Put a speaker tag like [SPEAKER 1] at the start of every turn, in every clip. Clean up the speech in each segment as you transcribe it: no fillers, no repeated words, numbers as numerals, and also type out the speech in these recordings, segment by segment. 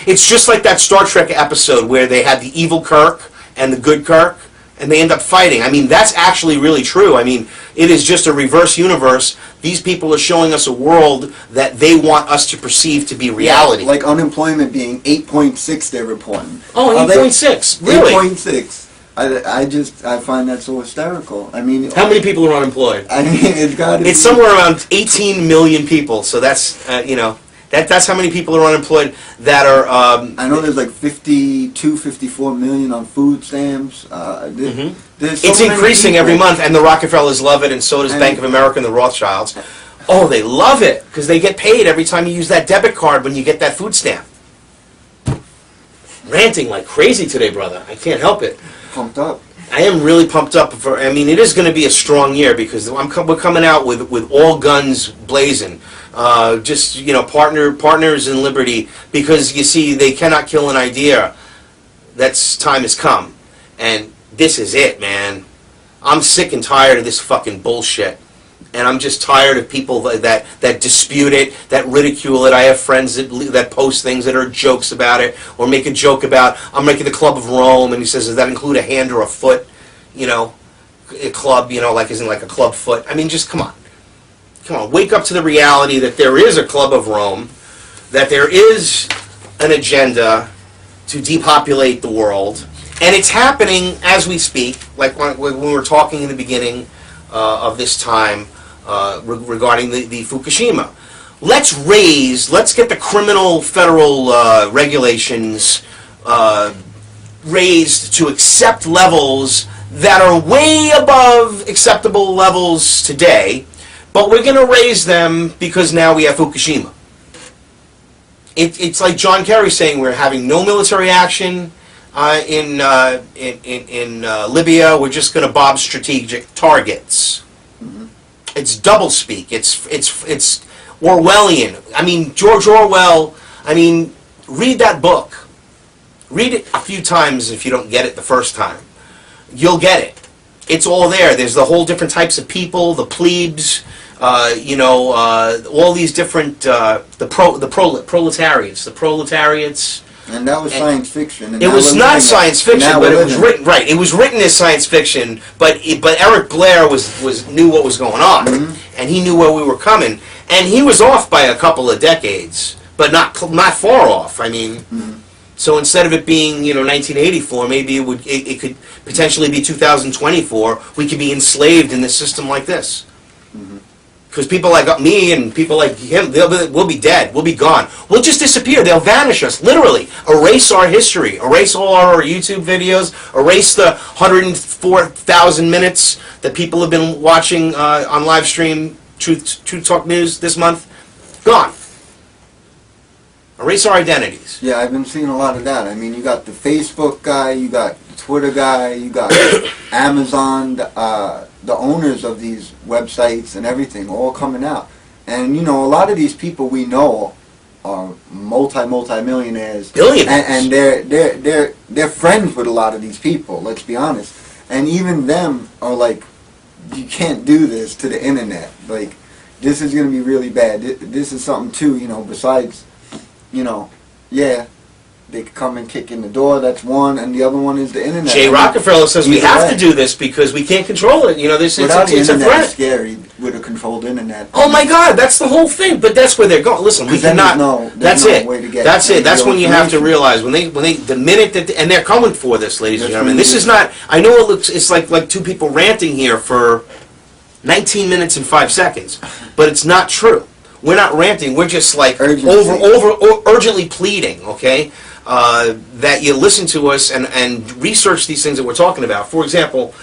[SPEAKER 1] It's just like that Star Trek episode where they had the evil Kirk and the good Kirk, and they end up fighting. I mean, that's actually really true. I mean, it is just a reverse universe. These people are showing us a world that they want us to perceive to be reality.
[SPEAKER 2] Yeah, like unemployment being 8.6, they're reporting.
[SPEAKER 1] Oh, 8.6. Really?
[SPEAKER 2] 8.6. I find that so hysterical. I mean,
[SPEAKER 1] how many people are unemployed?
[SPEAKER 2] I mean, it's
[SPEAKER 1] somewhere around 18 million people. So that's that's how many people are unemployed that are.
[SPEAKER 2] I know there's like 52, 54 million on food stamps.
[SPEAKER 1] It's increasing every month, and the Rockefellers love it, and so does Bank of America and the Rothschilds. Oh, they love it because they get paid every time you use that debit card when you get that food stamp. Ranting like crazy today, brother. I can't help it.
[SPEAKER 2] Pumped up.
[SPEAKER 1] I am really pumped up for. I mean, it is going to be a strong year because we're coming out with all guns blazing. Just partners in liberty, because you see they cannot kill an idea. That's time has come, and this is it, man. I'm sick and tired of this fucking bullshit, and I'm just tired of people that dispute it, that ridicule it. I have friends that post things that are jokes about it, or make a joke about, I'm making the Club of Rome, and he says, does that include a hand or a foot? A club, like isn't like a club foot. I mean, just come on. Come on, wake up to the reality that there is a Club of Rome, that there is an agenda to depopulate the world, and it's happening as we speak, like when we were talking in the beginning of this time regarding the Fukushima. Let's get the criminal federal regulations raised to accept levels that are way above acceptable levels today, but we're going to raise them because now we have Fukushima. It's like John Kerry saying we're having no military action in Libya. We're just going to bomb strategic targets. Mm-hmm. It's doublespeak. It's Orwellian. I mean, George Orwell. I mean, read that book. Read it a few times if you don't get it the first time. You'll get it. It's all there. There's the whole different types of people, the plebes, all these different, proletariats.
[SPEAKER 2] And that was science fiction. And
[SPEAKER 1] it was not science fiction, but it was written right. It was written as science fiction, but Eric Blair knew what was going on, and he knew where we were coming, and he was off by a couple of decades, but not far off. I mean. So instead of it being 1984, maybe it could potentially be 2024. We could be enslaved in this system like this. Because people like me and people like him, we'll be dead. We'll be gone. We'll just disappear. They'll vanish us, literally. Erase our history. Erase all our YouTube videos. Erase the 104,000 minutes that people have been watching on live stream Truth Talk News this month. Gone. Erase our identities.
[SPEAKER 2] Yeah, I've been seeing a lot of that. I mean, you got the Facebook guy, you got the Twitter guy, you got Amazon, the owners of these websites and everything, all coming out. And a lot of these people we know are multi-millionaires,
[SPEAKER 1] billionaires,
[SPEAKER 2] and they're friends with a lot of these people. Let's be honest. And even them are like, you can't do this to the internet. Like, this is going to be really bad. This is something too. Besides. They could come and kick in the door, that's one, and the other one is the internet.
[SPEAKER 1] Jay Rockefeller says we have to do this because we can't control it. It's a threat.
[SPEAKER 2] It's scary with a controlled internet.
[SPEAKER 1] Oh my God, that's the whole thing. But that's where they're going. Listen, we cannot. That's it. That's it. That's when you have to realize when they the minute that and they're coming for this, ladies and gentlemen. This is not. I know it's like two people ranting here for 19 minutes and 5 seconds, but it's not true. We're not ranting. We're just like urgently pleading, okay, that you listen to us and research these things that we're talking about. For example,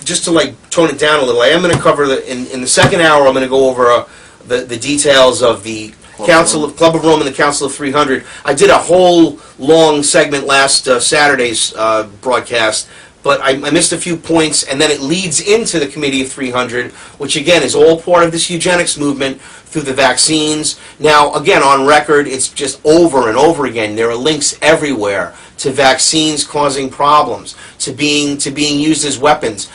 [SPEAKER 1] just to tone it down a little, I am going to cover in the second hour. I'm going to go over the details of the Club of Rome and the Council of 300. I did a whole long segment last Saturday's broadcast. But I missed a few points, and then it leads into the Committee of 300, which again is all part of this eugenics movement through the vaccines. Now, again, on record, it's just over and over again. There are links everywhere to vaccines causing problems, to being used as weapons.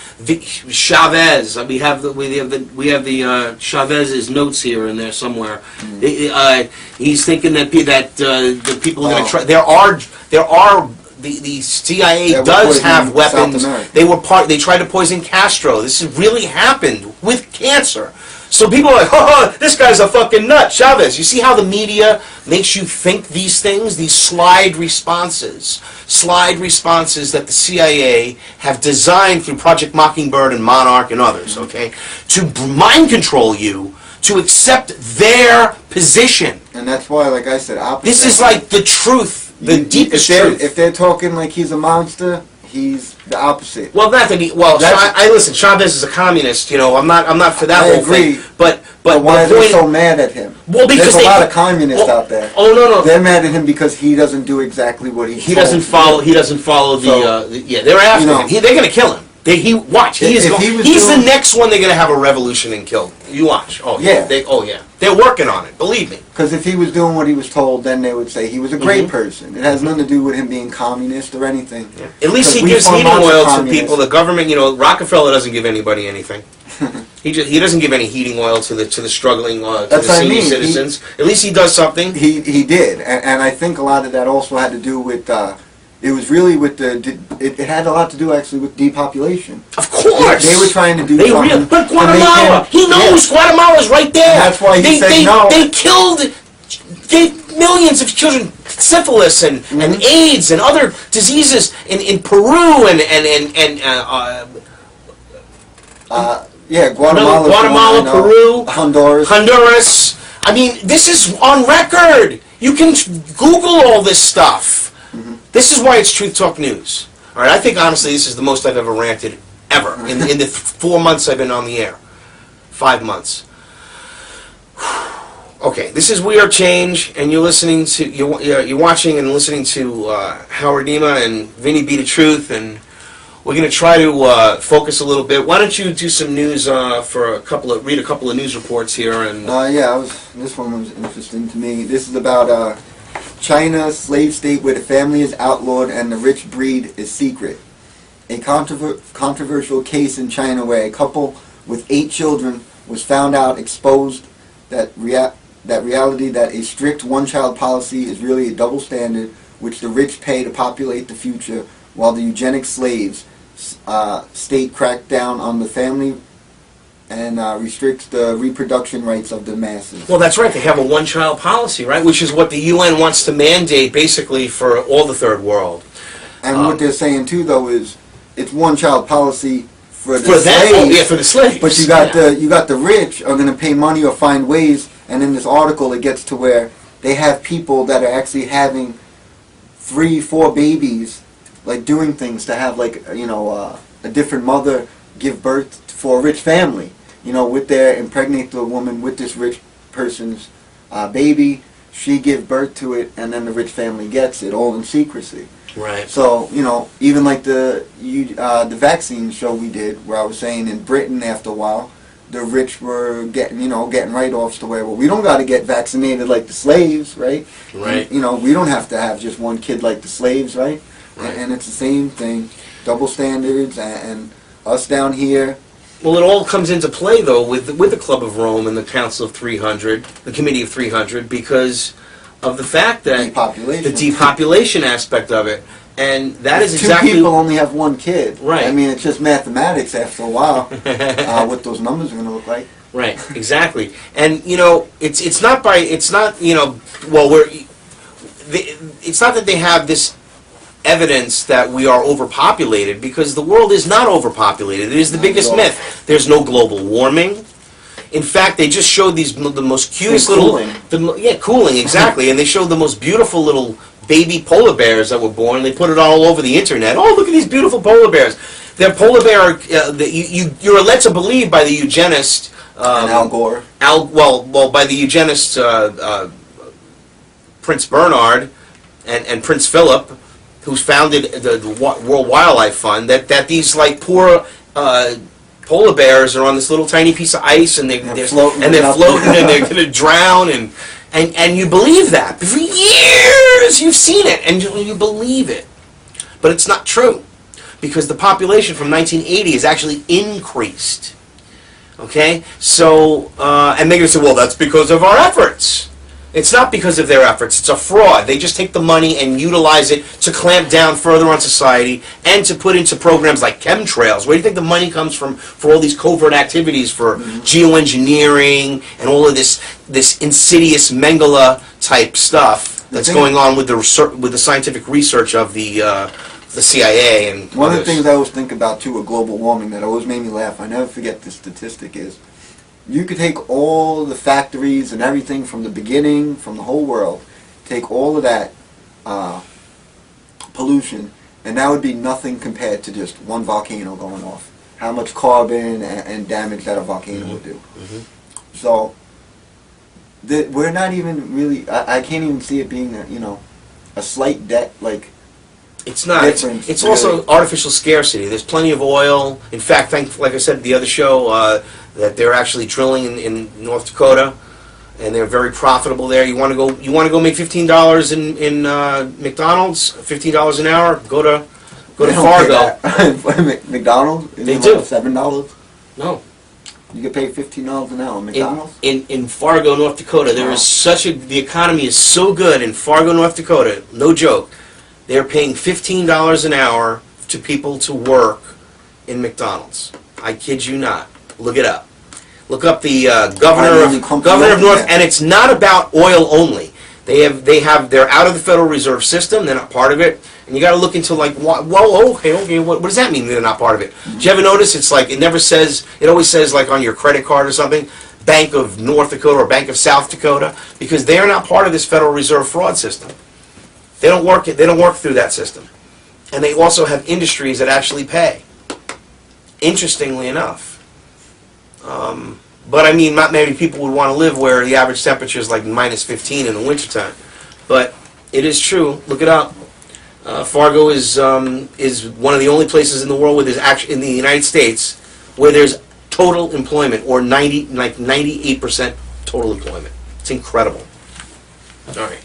[SPEAKER 1] Chavez, we have the Chavez's notes here and there somewhere. He's thinking that the people are going to try. There are. The CIA does have weapons. They tried to poison Castro. This has really happened with cancer. So people are like, oh, this guy's a fucking nut, Chavez. You see how the media makes you think these things, these slide responses that the CIA have designed through Project Mockingbird and Monarch and others, okay, to mind control you, to accept their position.
[SPEAKER 2] And that's why, like I said, opposite.
[SPEAKER 1] This is like the truth, the deepest truth.
[SPEAKER 2] If they're talking like he's a monster, he's the opposite.
[SPEAKER 1] Well, not that he. Well, listen. Chavez is a communist. You know, I'm not for that whole
[SPEAKER 2] agree,
[SPEAKER 1] thing. But
[SPEAKER 2] why are they so mad at him?
[SPEAKER 1] Well, because
[SPEAKER 2] there's a lot of communists out there.
[SPEAKER 1] Oh no.
[SPEAKER 2] They're mad at him because he doesn't do exactly what
[SPEAKER 1] he doesn't follow. He doesn't follow yeah, they're after him. They're going to kill him. He's the next one they're going to have a revolution and kill. You watch. Oh yeah. They're working on it. Believe me.
[SPEAKER 2] Because if he was doing what he was told, then they would say he was a great person. It has nothing to do with him being communist or anything.
[SPEAKER 1] Yeah. At least he gives heating oil to people. The government, Rockefeller doesn't give anybody anything. He doesn't give any heating oil to the struggling to the senior citizens. At least he does something.
[SPEAKER 2] He did, and I think a lot of that also had to do with. It was really with it had a lot to do actually with depopulation.
[SPEAKER 1] Of course!
[SPEAKER 2] They were trying to do something.
[SPEAKER 1] But Guatemala! He knows Guatemala's right there!
[SPEAKER 2] And that's why he said no.
[SPEAKER 1] They gave millions of children syphilis and AIDS and other diseases in Peru and Guatemala, Peru, Honduras. I mean, this is on record. You can Google all this stuff. This is why it's Truth Talk News. All right, I think honestly this is the most I've ever ranted ever in the 4 months I've been on the air. 5 months. Okay, this is We Are Change, and you're listening to you're watching and listening to Howard Nema and Vinny Bdatruth, and we're going to try to focus a little bit. Why don't you do some news read a couple of news reports here and
[SPEAKER 2] this one was interesting to me. This is about China, slave state where the family is outlawed and the rich breed is secret. A controversial case in China where a couple with 8 children was found out exposed that reality that a strict one-child policy is really a double standard which the rich pay to populate the future while the eugenic slaves state cracked down on the family and restricts the reproduction rights of the masses.
[SPEAKER 1] Well, that's right. They have a one-child policy, right? Which is what the UN wants to mandate, basically, for all the third world.
[SPEAKER 2] And what they're saying too, though, is it's one-child policy for the slaves.
[SPEAKER 1] Oh, yeah, for the slaves.
[SPEAKER 2] But you got the rich are going to pay money or find ways. And in this article, it gets to where they have people that are actually having 3, 4 babies, like doing things to have a different mother give birth for a rich family. Impregnate the woman with this rich person's baby, she give birth to it, and then the rich family gets it, all in secrecy.
[SPEAKER 1] Right.
[SPEAKER 2] So, even like the vaccine show we did, where I was saying in Britain after a while, the rich were getting write-offs to where, well, we don't got to get vaccinated like the slaves, right?
[SPEAKER 1] Right.
[SPEAKER 2] And, we don't have to have just one kid like the slaves, right?
[SPEAKER 1] Right.
[SPEAKER 2] And it's the same thing, double standards, and us down here.
[SPEAKER 1] Well, it all comes into play, though, with the Club of Rome and the Council of 300, the Committee of 300, because of the fact that the depopulation aspect of it, and that is exactly
[SPEAKER 2] 2 people only have 1 kid.
[SPEAKER 1] Right.
[SPEAKER 2] I mean, it's just mathematics after a while. What those numbers are going to look like.
[SPEAKER 1] Right. Exactly. And it's not that they have this evidence that we are overpopulated, because the world is not overpopulated. It is the biggest myth. There's no global warming. In fact, they just showed the most cutest cooling, exactly. And they showed the most beautiful little baby polar bears that were born. They put it all over the internet. Oh, look at these beautiful polar bears. They're polar bear. You're led to believe by the eugenist
[SPEAKER 2] and Al Gore.
[SPEAKER 1] By the eugenist Prince Bernard and Prince Philip, who's founded the World Wildlife Fund, that these poor polar bears are on this little tiny piece of ice and they're floating and they're going to drown, and And you believe that. For years you've seen it, and you believe it. But it's not true. Because the population from 1980 has actually increased. Okay? So, and they're going to say, well, that's because of our efforts. It's not because of their efforts. It's a fraud. They just take the money and utilize it to clamp down further on society and to put into programs like chemtrails. Where do you think the money comes from for all these covert activities for geoengineering and all of this insidious Mengele type stuff that's going on with the scientific research of the CIA and
[SPEAKER 2] one of the things I always think about too with global warming that always made me laugh, I never forget the statistic, is you could take all the factories and everything from the beginning, from the whole world, take all of that pollution, and that would be nothing compared to just one volcano going off. How much carbon and damage that a volcano would do. Mm-hmm. So we're not even really, I can't even see it being a slight debt, like,
[SPEAKER 1] it's not. It's also artificial scarcity. There's plenty of oil. In fact, like I said the other show, that they're actually drilling in North Dakota, and they're very profitable there. You want to go? You want to go make $15 in McDonald's? $15 an hour? Go to Fargo.
[SPEAKER 2] McDonald's?
[SPEAKER 1] They do.
[SPEAKER 2] $7?
[SPEAKER 1] No.
[SPEAKER 2] You get paid $15 an hour at McDonald's?
[SPEAKER 1] In Fargo, North Dakota, there is the economy is so good in Fargo, North Dakota. No joke. They're paying $15 an hour to people to work in McDonald's. I kid you not. Look it up. Look up the governor of North, and it's not about oil only. They're out of the Federal Reserve System. They're not part of it, and you got to look into like, whoa, okay, what does that mean? They're not part of it. Mm-hmm. Did you ever notice? It's like it always says like on your credit card or something, Bank of North Dakota or Bank of South Dakota, because they are not part of this Federal Reserve fraud system. They don't work through that system. And they also have industries that actually pay. Interestingly enough. But I mean, not many people would want to live where the average temperature is like minus 15 in the wintertime. But it is true. Look it up. Fargo is one of the only places in the world where there's in the United States where there's total employment, or 98% total employment. It's incredible. All right.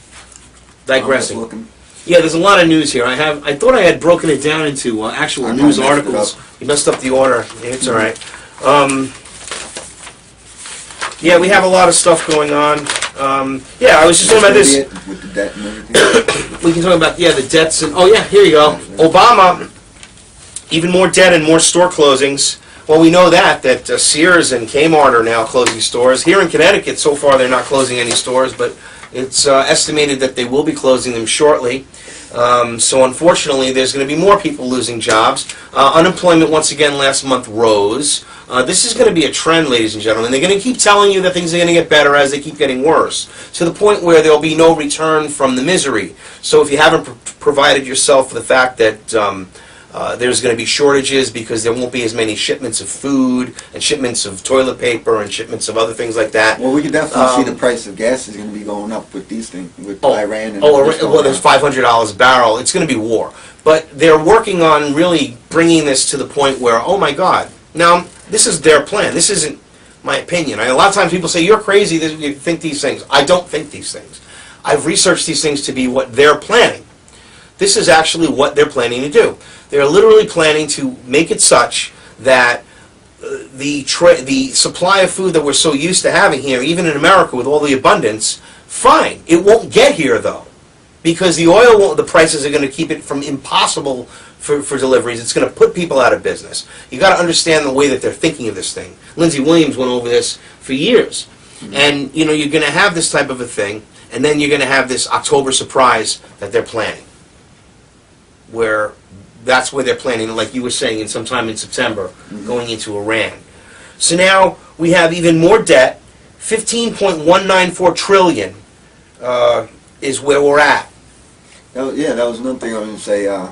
[SPEAKER 1] Digressing. Yeah, there's a lot of news here. I thought I had broken it down into actual news articles. You messed up the order. It's all right. Yeah, we have a lot of stuff going on. Yeah, I was just talking about this.
[SPEAKER 2] With the debt and everything.
[SPEAKER 1] We can talk about the debts and here you go. Obama, even more debt and more store closings. Well, we know that Sears and Kmart are now closing stores. Here in Connecticut, so far they're not closing any stores, but it's estimated that they will be closing them shortly. So unfortunately, there's going to be more people losing jobs. Unemployment, once again, last month rose. This is going to be a trend, ladies and gentlemen. They're going to keep telling you that things are going to get better as they keep getting worse, to the point where there will be no return from the misery. So if you haven't provided yourself for the fact that there's going to be shortages because there won't be as many shipments of food and shipments of toilet paper and shipments of other things like that.
[SPEAKER 2] Well, we can definitely see the price of gas is going to be going up with these things, with Iran and
[SPEAKER 1] well, there's $500 a barrel. It's going to be war. But they're working on really bringing this to the point where, oh my God. Now, this is their plan. This isn't my opinion. A lot of times people say, you're crazy, you think these things. I don't think these things. I've researched these things to be what they're planning. This is actually what they're planning to do. They're literally planning to make it such that the supply of food that we're so used to having here, even in America with all the abundance, fine. It won't get here though, because the prices are going to keep it from impossible for deliveries. It's going to put people out of business. You got to understand the way that they're thinking of this thing. Lindsey Williams went over this for years, and you're going to have this type of a thing, and then you're going to have this October surprise that they're planning, where that's where they're planning, like you were saying, in sometime in September, going into Iran. So now we have even more debt. 15.194 trillion is where we're at.
[SPEAKER 2] That was another thing I was going to say.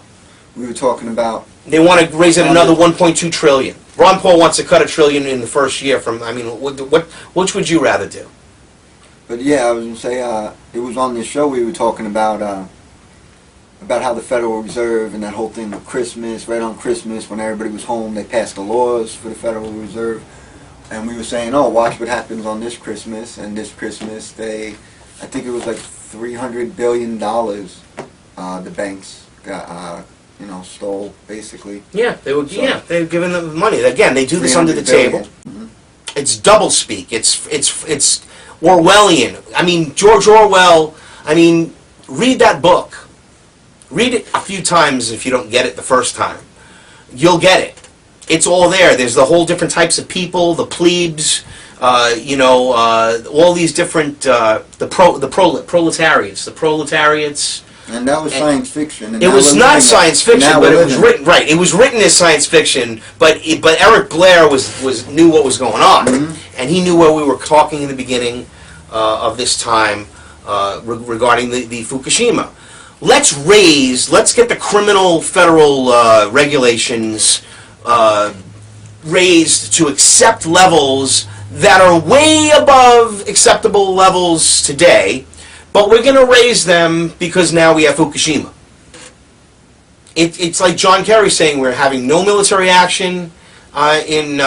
[SPEAKER 2] We were talking about.
[SPEAKER 1] They want to raise it another 1.2 trillion. Ron Paul wants to cut $1 trillion in the first year. Which would you rather do?
[SPEAKER 2] But yeah, I was going to say it was on this show we were talking about how the Federal Reserve and that whole thing with Christmas, right on Christmas when everybody was home, they passed the laws for the Federal Reserve, and we were saying, oh, watch what happens on this Christmas, and this Christmas they I think it was like $300 billion. The banks got, stole basically.
[SPEAKER 1] Yeah, they were. So, yeah, they've given them money. Again, they do this under the table.
[SPEAKER 2] Mm-hmm.
[SPEAKER 1] It's doublespeak. It's Orwellian. I mean, George Orwell. I mean, read that book. Read it a few times if you don't get it the first time. You'll get it. It's all there. There's the whole different types of people, the plebes, all these different, proletariats,
[SPEAKER 2] And that was science fiction. And
[SPEAKER 1] it was not science fiction, but it was written right. It was written as science fiction, but Eric Blair knew what was going on, and he knew where we were talking in the beginning of this time regarding the Fukushima. Let's get the criminal federal regulations raised to accept levels that are way above acceptable levels today, but we're going to raise them because now we have Fukushima. It's like John Kerry saying we're having no military action in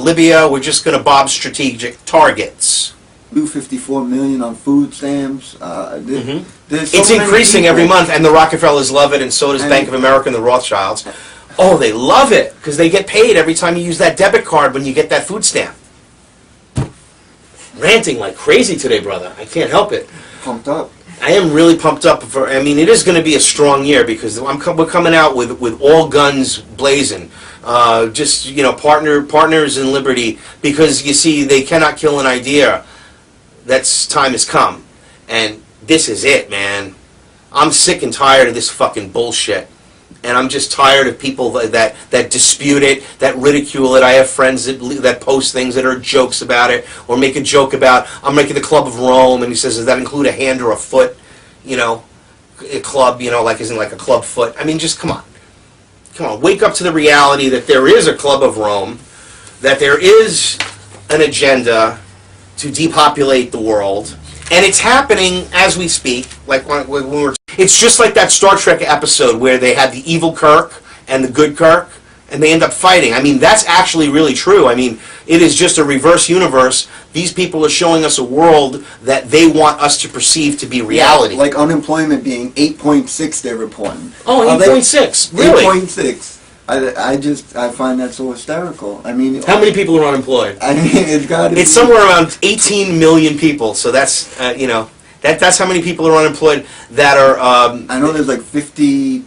[SPEAKER 1] Libya. We're just going to bomb strategic targets.
[SPEAKER 2] $54 million on food stamps.
[SPEAKER 1] It's increasing every month, and the Rockefellers love it, and so does Bank of America and the Rothschilds. Oh, they love it because they get paid every time you use that debit card when you get that food stamp. Ranting like crazy today, brother. I can't help it.
[SPEAKER 2] Pumped up.
[SPEAKER 1] I am really pumped up for. I mean, it is going to be a strong year because we're coming out with all guns blazing. Partners in liberty, because you see they cannot kill an idea. That's time has come, and this is it, man. I'm sick and tired of this fucking bullshit. And I'm just tired of people that dispute it, that ridicule it. I have friends that post things that are jokes about it, or make a joke about, I'm making the Club of Rome, and he says, does that include a hand or a foot? A club, like isn't like a club foot. I mean, just come on. Come on, wake up to the reality that there is a Club of Rome, that there is an agenda to depopulate the world, and it's happening as we speak, like when we were... It's just like that Star Trek episode where they had the evil Kirk and the good Kirk, and they end up fighting. I mean, that's actually really true. I mean, it is just a reverse universe. These people are showing us a world that they want us to perceive to be reality.
[SPEAKER 2] Yeah, like unemployment being 8.6, they're reporting.
[SPEAKER 1] Oh, 8.6. Really?
[SPEAKER 2] 8.6. I find that so hysterical. I mean,
[SPEAKER 1] how many people are unemployed?
[SPEAKER 2] I mean, it's
[SPEAKER 1] somewhere around 18 million people. So that's that's how many people are unemployed that are.
[SPEAKER 2] I know there's like 52